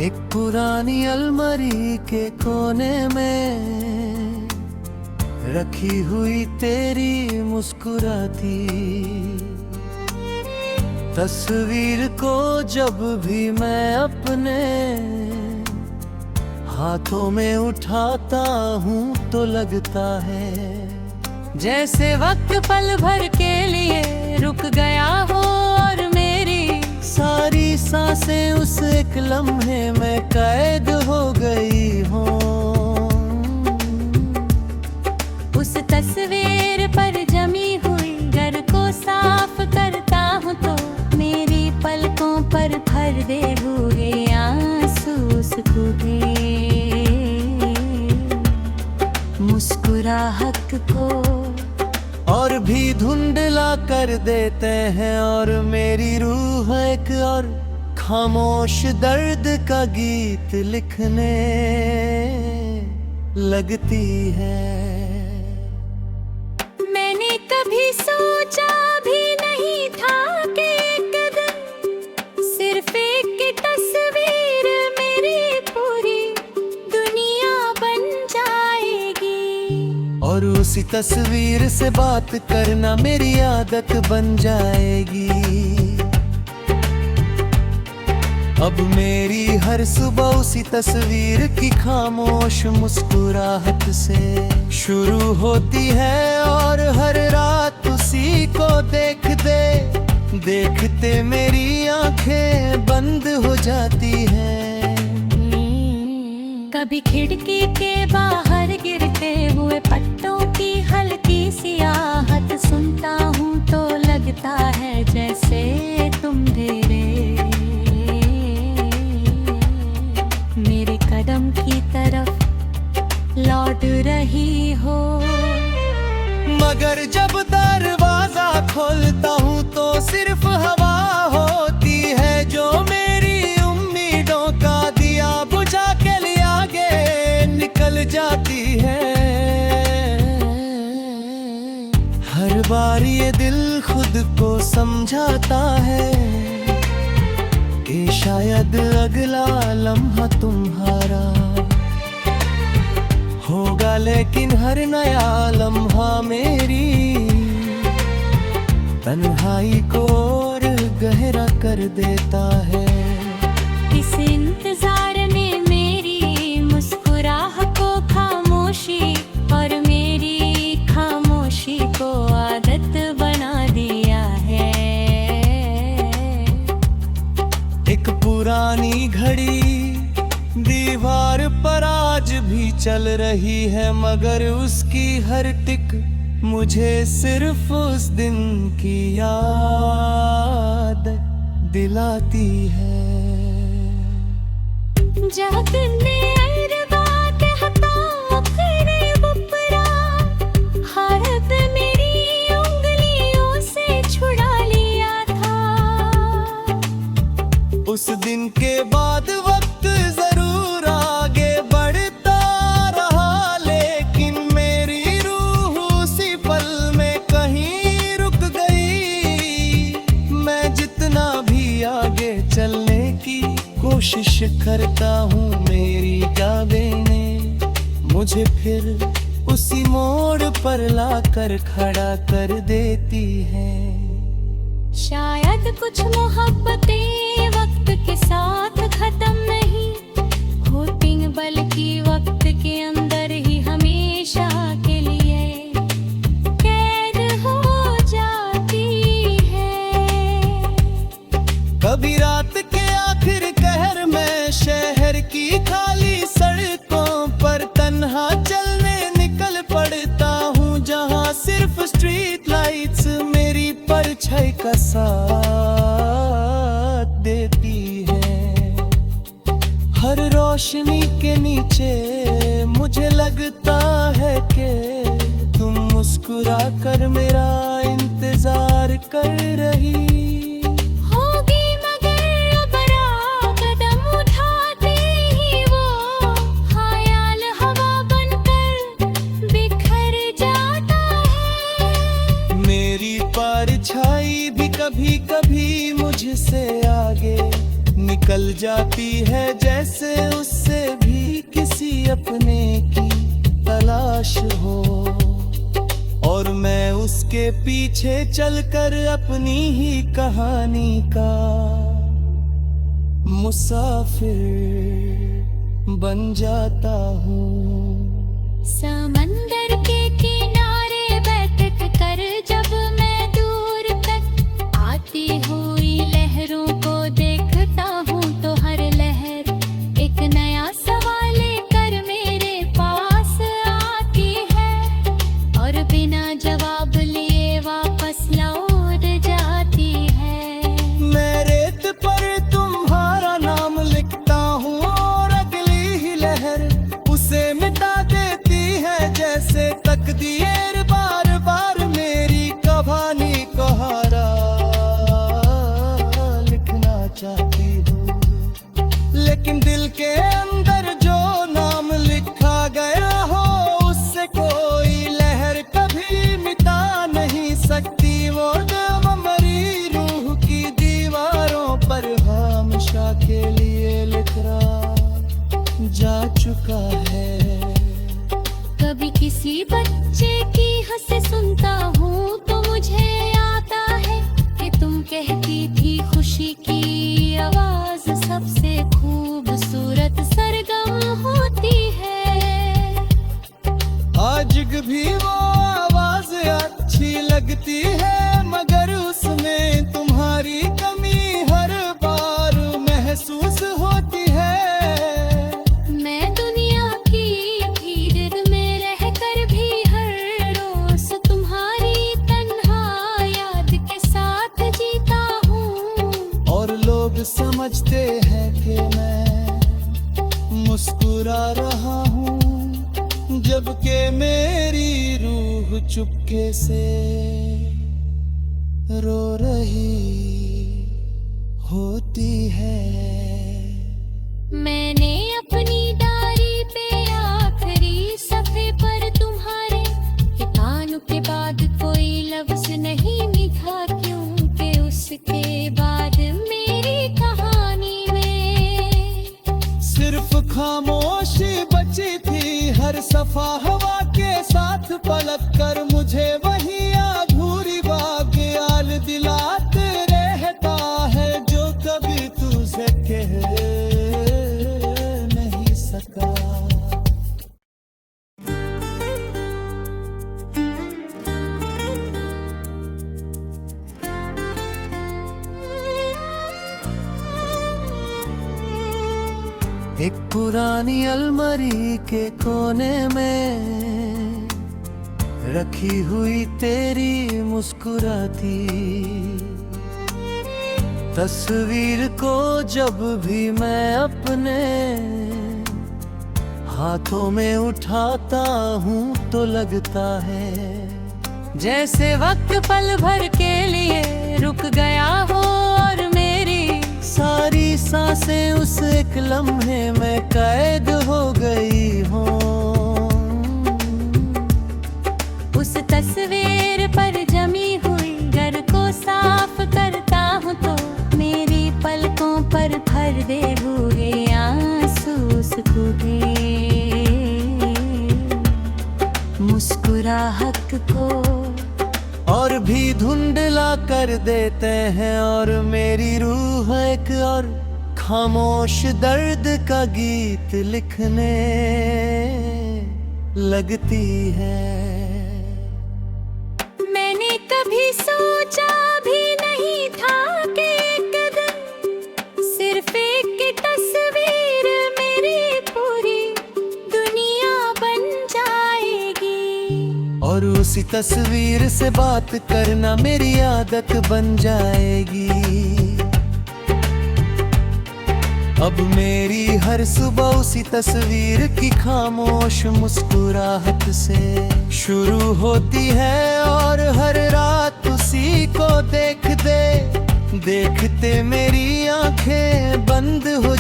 एक पुरानी अलमारी के कोने में रखी हुई तेरी मुस्कुराती तस्वीर को जब भी मैं अपने हाथों में उठाता हूँ तो लगता है जैसे वक्त पल भर के लिए रुक गया हो और मेरी सारी सांसें उस एक लम्हे में कैद हो गई हूँ। उस तस्वीर पर जमी हुई घर को साफ करता हूँ तो मेरी पलकों पर भर दे हुए आंसू सूखे मुस्कुराहट को और भी धुंधला कर देते हैं और मेरी रूह एक और खामोश दर्द का गीत लिखने लगती है। मैंने कभी सोचा भी नहीं था कि एक दिन सिर्फ एक तस्वीर मेरी पूरी दुनिया बन जाएगी और उसी तस्वीर से बात करना मेरी आदत बन जाएगी। अब मेरी हर सुबह उसी तस्वीर की खामोश मुस्कुराहट से शुरू होती है और हर रात उसी को देखते मेरी आंखें बंद हो जाती हैं। कभी खिड़की के बाहर गिरते हुए पत्तों की हल्की सी आहट सुनता हूँ तो लगता है जैसे तुम मेरे कदम की तरफ लौट रही हो। मगर जब दरवाजा खोलता हूँ तो सिर्फ हवा होती है जो मेरी उम्मीदों का दिया बुझा के लिए आगे निकल जाती है। हर बार ये दिल खुद को समझाता है कि शायद अगला लम्हा तुम्हारा होगा, लेकिन हर नया लम्हा मेरी तन्हाई को और गहरा कर देता है। इस इंतजार में मेरी मुस्कुराहट को खामोशी और मेरी खामोशी को आदत बना दिया है। एक पुरानी घड़ी दीवार पर आज भी चल रही है मगर उसकी हर टिक मुझे सिर्फ उस दिन की याद दिलाती है। मेरी उंगलियों से छुड़ा लिया था। उस दिन के बाद वक्त जरूर आगे बढ़ता रहा लेकिन मेरी रूह उसी पल में कहीं रुक गई। मैं जितना भी आगे चलने की कोशिश करता हूँ मेरी यादें ने मुझे फिर उसी मोड़ पर लाकर खड़ा कर देती हैं। शायद कुछ मोहब्बतें वक्त के साथ खत्म नहीं होती बल्कि वक्त के अंदर ही हमेशा के लिए कैद हो जाती है। कभी रात के आखिर कहर में शहर की खाली सड़कों पर तन्हा चलने निकल पड़ता हूँ जहाँ सिर्फ स्ट्रीट लाइट्स मेरी परछाई का साथ देती है। हर रोशनी के नीचे मुझे लगता है कि तुम मुस्कुरा कर मेरा इंतजार कर रही होगी मगर बड़ा कदम उठाते ही वो ख्याल हवा बनकर बिखर जाता है। मेरी परछाई भी कभी कभी मुझसे आगे निकल निकल जाती है जैसे उससे भी किसी अपने की तलाश हो। और मैं उसके पीछे चलकर अपनी ही कहानी का मुसाफिर बन जाता हूँ। समंदर के किनारे बैठ कर जब मैं दूर तक आती हुई लहरों को देखता हूँ तो हर लहर एक नया सवाल लेकर मेरे पास आती है और बिना जवाब लिए वापस लौट जाती है। मैं रेत पर तुम्हारा नाम लिखता हूँ और अगली ही लहर उसे मिटा देती है। जैसे तकदीर बार बार मेरी कहानी को हारा लिखना चाहती हूँ, लेकिन दिल के अंदर जो नाम लिखा गया हो उससे कोई लहर कभी मिटा नहीं सकती। वो दम मरी रूह की दीवारों पर हमेशा के लिए लिखा जा चुका है। कभी किसी बच्चे की हंसी सुनता हूँ तो मुझे आता है कि तुम कहती थी खुशी की आवाज सबसे खूबसूरत सरगम होती है। आज भी वो आवाज अच्छी लगती है मगर उसमें तुम्हारी कमी हर बार महसूस होती है। मैं दुनिया की भीड़ में रहकर भी हर रोज तुम्हारी तन्हा याद के साथ जीता हूँ। और लोग समझते हैं कि मैं मुस्कुरा रहा हूँ जबकि मेरी रूह चुपके से रो रही होती है। मैंने अपनी डायरी पे आखिरी सफ़े पर तुम्हारे ठिकानों के बाद कोई लफ्ज नहीं लिखा क्योंकि उसके बाद मेरी कहानी में सिर्फ खामोशी बची थी। हर सफा हवा के साथ पलट कर मुझे वही अधूरी बात याद दिलाते रहता है जो कभी तुझे कह नहीं सका। एक पुरानी अलमारी के कोने में रखी हुई तेरी मुस्कुराती तस्वीर को जब भी मैं अपने हाथों में उठाता हूँ तो लगता है जैसे वक्त पल भर के लिए रुक गया हो और मेरी सारी सांसें उस एक लम्हे में कैद हो गई हों। उस तस्वीर पर जमी हुई घर को साफ करता हूँ तो मेरी पलकों पर भर दे हुए आंसू सूखे मुस्कुराहट को और भी धुंधला कर देते हैं और मेरी रूह एक और खामोश दर्द का गीत लिखने लगती है। मैंने कभी सोचा भी नहीं था कि एक दिन सिर्फ एक तस्वीर मेरी पूरी दुनिया बन जाएगी और उसी तस्वीर से बात करना मेरी आदत बन जाएगी। अब मेरी हर सुबह उसी तस्वीर की खामोश मुस्कुराहट से शुरू होती है और हर रात उसी को देखते मेरी आंखें बंद हो